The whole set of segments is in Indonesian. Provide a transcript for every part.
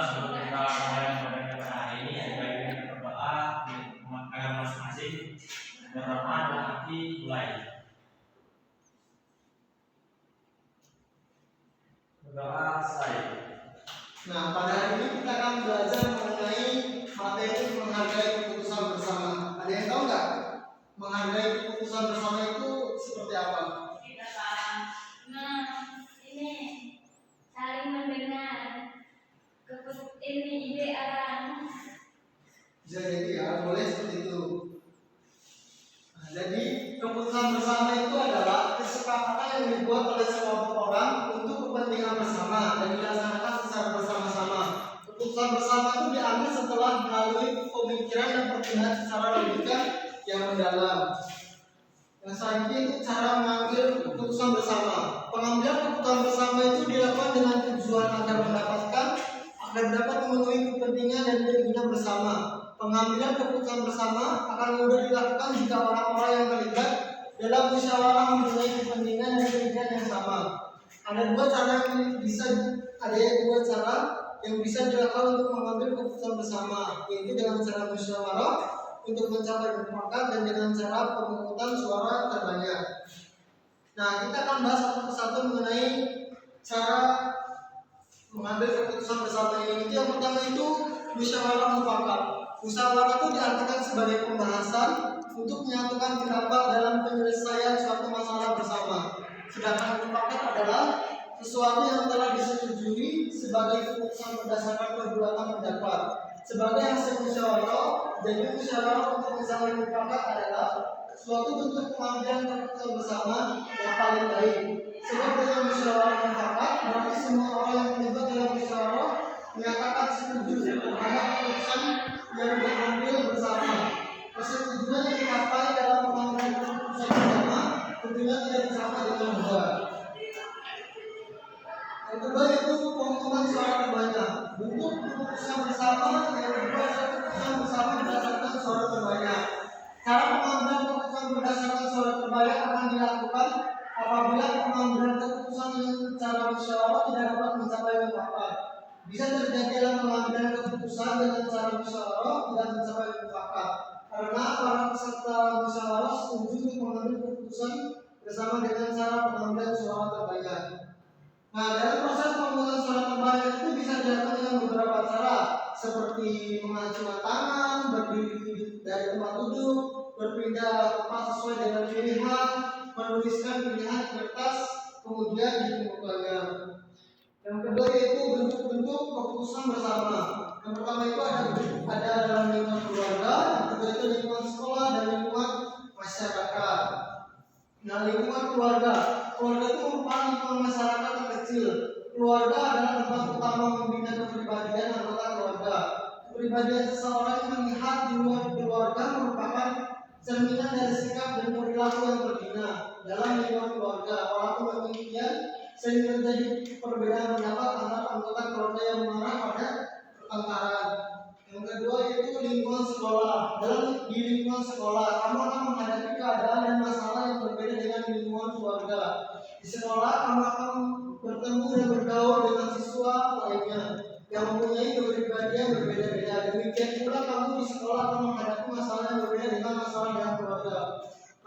sebelum kita mulai pada kita hari ini, baik kita berdoa di agama masing-masing, berdoa dan hati mulai. Berdoa selesai. Nah, pada hari ini kita akan belajar mengenai materi menghargai keputusan bersama. Ada yang tahu nggak? Menghargai keputusan bersama itu seperti apa? Ini saling mendengar ini ide orang. Bisa jadi ya, boleh seperti itu. Nah, jadi keputusan bersama itu adalah kesepakatan yang dibuat oleh sekelompok orang untuk kepentingan bersama dan dilaksanakan secara bersama-sama. Keputusan bersama itu diambil setelah melalui pemikiran dan pertimbangan secara logika yang mendalam. Yang selanjutnya itu cara mengambil keputusan bersama. Pengambilan keputusan bersama itu dilakukan dengan tujuan agar dapat memenuhi kepentingan dan keinginan bersama. Pengambilan keputusan bersama akan mudah dilakukan jika orang-orang yang terlibat dalam musyawarah mempunyai kepentingan dan keinginan yang sama. Ada dua cara yang bisa dilakukan untuk mengambil keputusan bersama, yaitu dengan cara musyawarah untuk mencapai mufakat dan dengan cara pemungutan suara terbanyak. Nah, kita akan bahas satu persatu mengenai cara mengambil keputusan bersama ini. Yang pertama itu musyawarah mufakat. Musyawarah itu diartikan sebagai pembahasan untuk menyatukan pendapat dalam penyelesaian suatu masalah bersama. Sedangkan mufakat adalah sesuatu yang telah disetujui sebagai keputusan berdasarkan perbuatan pendapat. Sebagai hasil musyawarah, jadi musyawarah untuk mencapai mufakat adalah suatu bentuk pengambilan keputusan bersama yang paling baik. Sebab dengan musyawarah mufakat berarti semua orang yang terlibat dalam musyawarah menyatakan setuju terhadap keputusan yang diambil bersama. Persetujuan yang dicapai dalam pengambilan keputusan bersama tentunya tidak dicapai dengan mudah. Yang kedua itu pemungutan suara terbanyak. Bentuk keputusan bersama yang kedua adalah keputusan bersama berdasarkan suara terbanyak. Cara pengambilan keputusan berdasarkan suara terbanyak akan dilakukan apabila pengambilan keputusan dengan cara musyawarah tidak dapat mencapai mufakat. Bisa terjadi dalam pengambilan keputusan dengan cara musyawarah tidak mencapai mufakat karena para peserta musyawarah setuju untuk mengambil keputusan bersama dengan cara pengambilan suara terbanyak. Nah, dalam proses pemungutan suara terbanyak itu bisa dilakukan dengan beberapa cara, seperti mengacungkan tangan, berdiri dari tempat duduk, berpindah tempat sesuai dengan pilihan, menuliskan pilihan di kertas, kemudian diumumkannya. Yang kedua yaitu bentuk-bentuk keputusan bersama. Yang pertama itu ada dalam lingkungan keluarga, yang kedua itu lingkungan sekolah dan lingkungan masyarakat. Nah, lingkungan keluarga itu merupakan lingkungan masyarakat yang kecil. Keluarga adalah tempat utama membina kepribadian anggota keluarga. Kepribadian seseorang yang melihat di luar keluarga merupakan cerminan dari sikap dan perilaku yang terbina dalam lingkungan keluarga. Walaupun demikian, sering terjadi perbedaan pendapat antara anggota keluarga yang mengarah pada pertengkaran. Yang kedua yaitu lingkungan sekolah. Di lingkungan sekolah, kamu akan menghadapi keadaan dan masalah yang berbeda dengan lingkungan keluarga. Di sekolah, kamu akan bertemu dan bergaul dengan siswa lainnya yang mempunyai kepribadian berbeda-beda. Demikian pula kamu di sekolah akan menghadapi masalah yang berbeda dengan masalah dalam keluarga.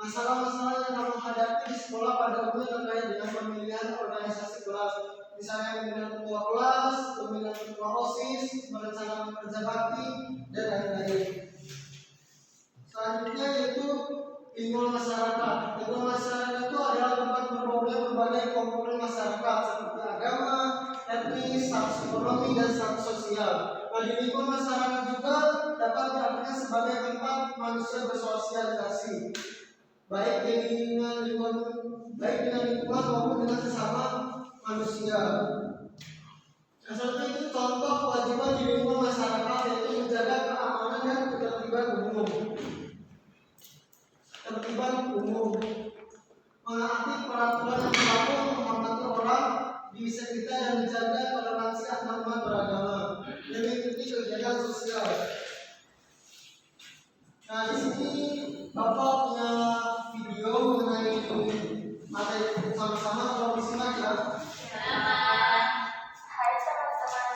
Masalah-masalah yang kamu hadapi di sekolah pada umumnya terkait dengan pemilihan organisasi kelas, misalnya pemilihan ketua kelas, pemilihan ketua OSIS, merencanakan kerja bakti, dan lain-lain. Selanjutnya yaitu lingkungan masyarakat. Lingkungan masyarakat itu adalah tempat berkumpulnya berbagai komponen masyarakat seperti agama, etnis, status ekonomi, dan status sosial. Nah, di lingkungan masyarakat juga dapat diartikan sebagai tempat manusia bersosialisasi, baik dengan lingkungan maupun dengan sesama manusia. Nah, selanjutnya itu contoh kewajiban di lingkungan masyarakat yaitu menjaga keamanan dan ketertiban umum. Menaati peraturan yang berlaku, menghormati orang di sekitar dan menjaga toleransi antarumat beragama, dan mengikuti kegiatan sosial. Nah, di sini Bapak punya video mengenai materi sama-sama, kalau disimak ya. Hai teman-teman,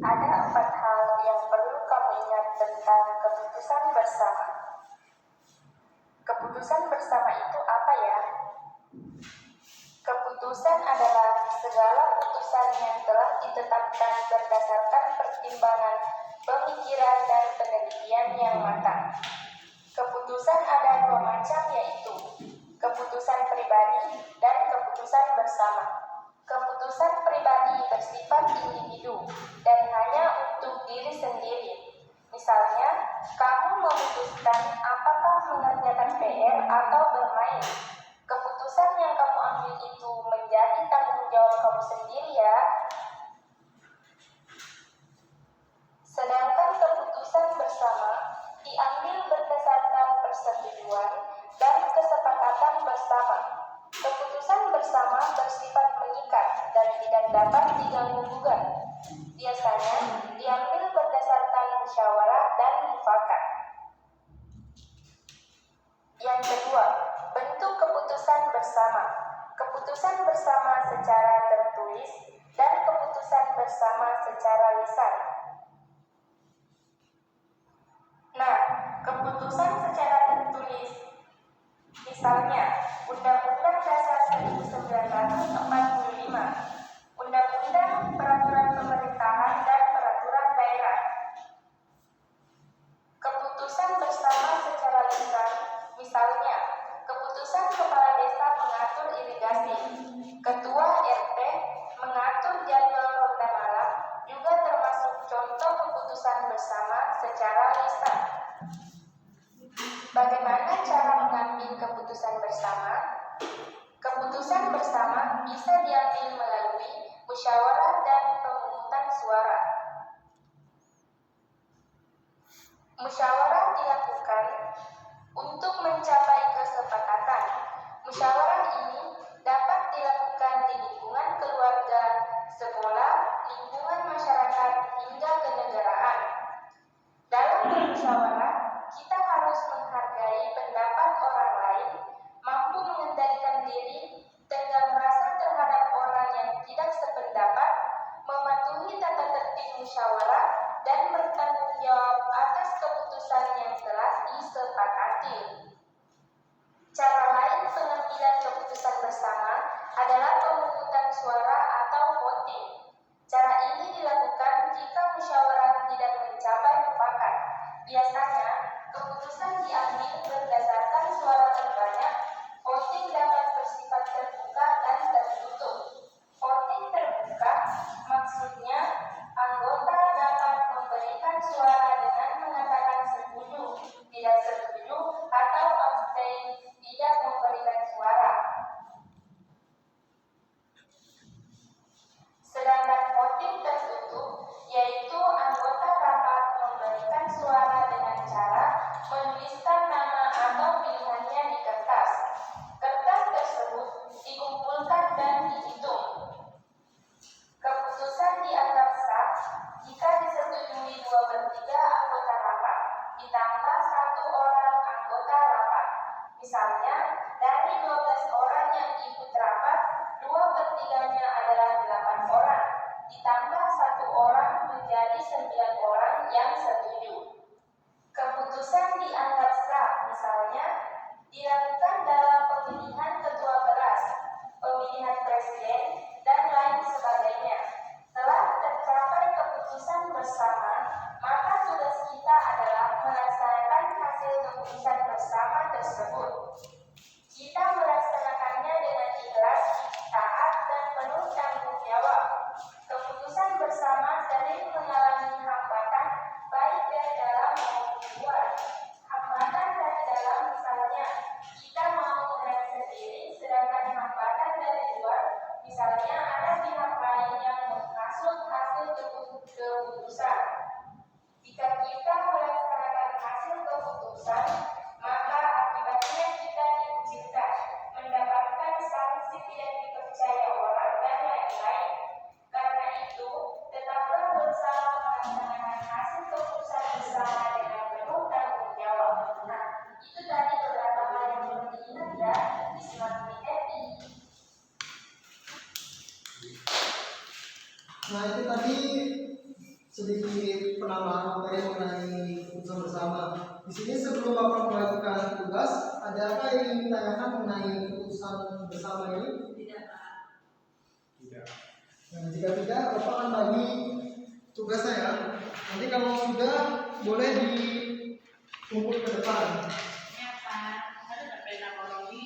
Ada 4 hal yang perlu kamu ingat tentang keputusan bersama. Keputusan bersama itu apa ya? Keputusan adalah segala putusan yang telah ditetapkan berdasarkan pertimbangan, pemikiran, dan penelitian yang matang. Keputusan ada 2 macam, yaitu keputusan pribadi dan keputusan bersama. Keputusan pribadi bersifat individu dan hanya untuk diri sendiri. Misalnya, kamu memutuskan apakah mengerjakan PR atau bermain. Keputusan yang kamu ambil itu menjadi tanggung jawab kamu sendiri ya. Sedangkan keputusan bersama diambil berdasarkan persetujuan dan kesepakatan bersama. Keputusan bersama bersifat mengikat dan tidak dapat diganggu-gugat. Biasanya diambil berdasarkan musyawarah dan mufakat. Yang kedua, bentuk keputusan bersama. Keputusan bersama secara tertulis dan keputusan bersama secara lisan. Nah, keputusan secara tertulis, misalnya Undang-Undang Dasar 1945, Undang-Undang Peraturan Pemerintahan dan Peraturan Daerah. Keputusan bersama secara lisan, misalnya keputusan Kepala Desa mengatur irigasi, Ketua RT mengatur jadwal ronda malam, juga termasuk contoh keputusan bersama secara lisan. Bagaimana cara mengambil keputusan bersama? Keputusan bersama bisa diambil melalui musyawarah dan pemungutan suara. Musyawarah dilakukan untuk mencapai kesepakatan. Musyawarah ini dapat dilakukan di lingkungan keluarga, sekolah, lingkungan masyarakat, hingga kenegaraan. Dalam bermusyawarah, kita harus menghargai pendapat orang lain, mampu mengendalikan diri, tegang rasa terhadap orang yang tidak sependapat, mematuhi tata tertib musyawarah, dan bertanggung jawab atas keputusan yang telah disepakati. Cara lain pengambilan keputusan bersama adalah pemungutan suara atau voting. Cara ini dilakukan jika musyawarah tidak mencapai mufakat. Biasanya, keputusan diambil berdasarkan suara terbanyak. Voting dapat bersifat terbuka dan tertutup. Voting terbuka maksudnya anggota dapat memberikan suara dengan mengatakan setuju, tidak setuju, atau abstain, tidak memberikan suara. Sedangkan voting tertutup, yaitu anggota rapat memberikan suara dengan cara menuliskan nama atau pilihannya di kertas. Kertas tersebut dikumpulkan dan dihitung. Keputusan dianggap sah jika disetujui 2/3 anggota rapat, ditambah 1 orang anggota rapat. Misalnya, dari 12 orang yang ikut rapat, 2/3-nya adalah 8 orang, ditambah 1 orang menjadi 9 orang yang setuju. Keputusan dianggap sah, misalnya, dilakukan dalam pemilihan ketua beras, pemilihan presiden, dan lain sebagainya. Telah tercapai keputusan bersama, maka tugas kita adalah melaksanakan hasil keputusan bersama tersebut. Kita melaksanakannya dengan ikhlas, taat, dan penuh tanggung jawab. Keputusan bersama sering mengalami hambatan, baik dari dalam maupun luar. Hambatan dari dalam misalnya, kita mau gerak sendiri, sedangkan hambatan dari luar, misalnya ada pihak lain yang menghasut hasil keputusan. Jika kita melaksanakan hasil keputusan, maka akibatnya kita dikucilkan, mendapatkan sanksi tidak dipercaya orang, dan lain-lain. Karena itu, tetaplah bersama melaksanakan hasil keputusan bersama dengan penuh tanggung jawab. Nah, itu tadi beberapa hal yang perlu diingat ya di Smart BRI. Nah, itu tadi sedikit penambahan materi mengenai keputusan bersama. Di sini sebelum Bapak melakukan tugas, ada apa yang ingin ditanyakan mengenai keputusan bersama ini? Tidak, Pak. Tidak. Nah, jika tidak, Bapak akan bagi tugasnya ya. Nanti kalau sudah, boleh dikumpul ke depan. Ya, Pak. Ada pena koloni.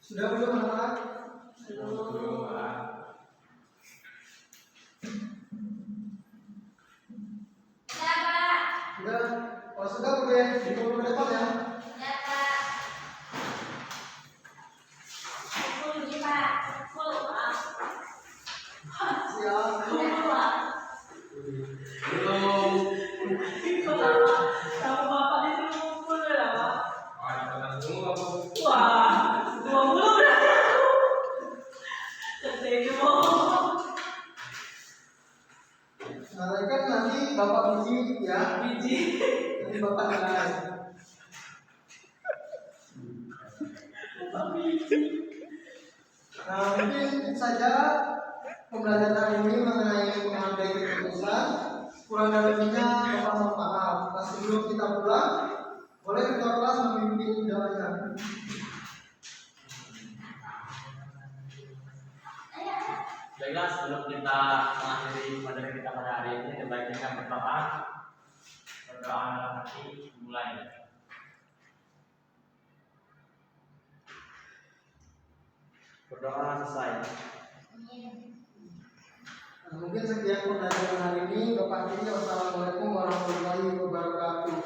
Sudah belum anak-anak? Belum, Pak. Ya, Pak. Sudah? Kalau sudah boleh dikumpul ke depan ya. Ya, Pak. Full nih, Pak. Full, Pak. Siap. Ya, Pak. Belum. Sama bapak disuruh ngumpul ya, Pak? Ada semua, Bu. Wah, 20 berarti aku. Jadi mau Nah, kan nanti Bapak biji ya. biji. Nanti Bapak nilai. Bapak biji. Nah, mungkin itu saja pembelajaran ini mengenai mengambil keputusan. Kurang lebihnya Bapak mohon maaf. Nah, sebelum kita pulang, boleh ketua kelas memimpin jalannya. Baiklah, sebelum kita mengakhiri materi kita pada hari ini, sebaiknya kita berdoa dalam hati, mulai. Berdoa selesai. Nah, mungkin sekian pembelajaran hari ini. Bapak ini wassalamualaikum warahmatullahi wabarakatuh.